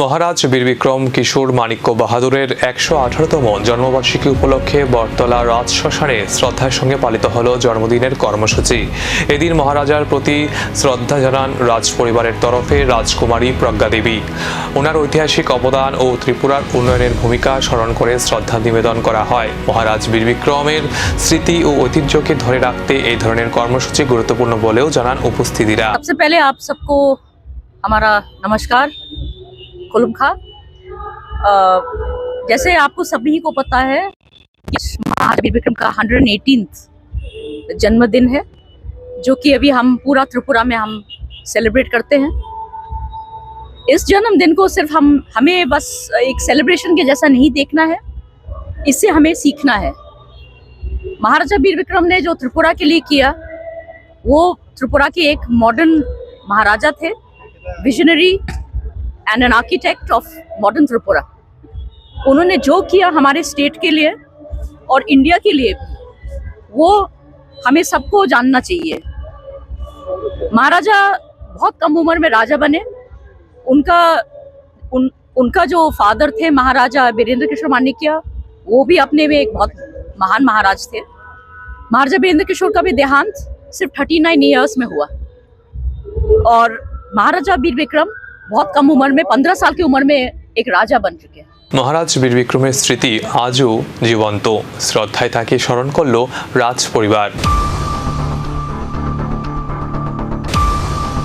মহারাজ বীরবিক্রম কিশোর মাণিক্য বাহাদুরের ১১৮তম জন্মবার্ষিকী উপলক্ষে বটতলা রাজশ্মশানে শ্রদ্ধার সঙ্গে পালিত হল জন্মদিনের কর্মসূচি। এদিন মহারাজার প্রতি শ্রদ্ধা জানান রাজ পরিবারের তরফে রাজকুমারী প্রজ্ঞা দেবী। ওনার ঐতিহাসিক অবদান ও ত্রিপুরার উন্নয়নের ভূমিকা স্মরণ করে শ্রদ্ধা নিবেদন করা হয়। মহারাজ বীরবিক্রমের স্মৃতি ও ঐতিহ্যকে ধরে রাখতে এই ধরনের কর্মসূচি গুরুত্বপূর্ণ বলেও জানান উপস্থিতিরা। सबसे पहले आप सबको हमारा नमस्कार कुलुमखा। जैसे आपको सभी को पता है कि महाराज बीरबिक्रम का 118th जन्मदिन है, जो कि अभी हम पूरा त्रिपुरा में हम सेलिब्रेट करते हैं। इस जन्मदिन को सिर्फ हमें बस एक सेलिब्रेशन के जैसा नहीं देखना है, इससे हमें सीखना है। महाराजा बीरबिक्रम ने जो त्रिपुरा के लिए किया, वो त्रिपुरा के एक मॉडर्न महाराजा थे, visionary and an architect of modern Tripura. उन्होंने जो किया हमारे स्टेट के लिए और इंडिया के लिए, वो हमें सबको जानना चाहिए। महाराजा बहुत कम उम्र में राजा बने। उनका जो फादर थे महाराजा बीरेंद्र किशोर माणिक्य, वो भी अपने में एक बहुत महान महाराज थे। महाराजा बीरेंद्र किशोर का भी देहांत सिर्फ 39 ईयर्स में हुआ और महाराजा बीरबिक्रम बहुत कम उम्र में 15 साल की उम्र में एक राजा बन चुके हैं। মহারাজ বীরবিক্রমের স্মৃতি আজও জীবন্ত। শ্রদ্ধায় তাকে স্মরণ করল রাজ পরিবার।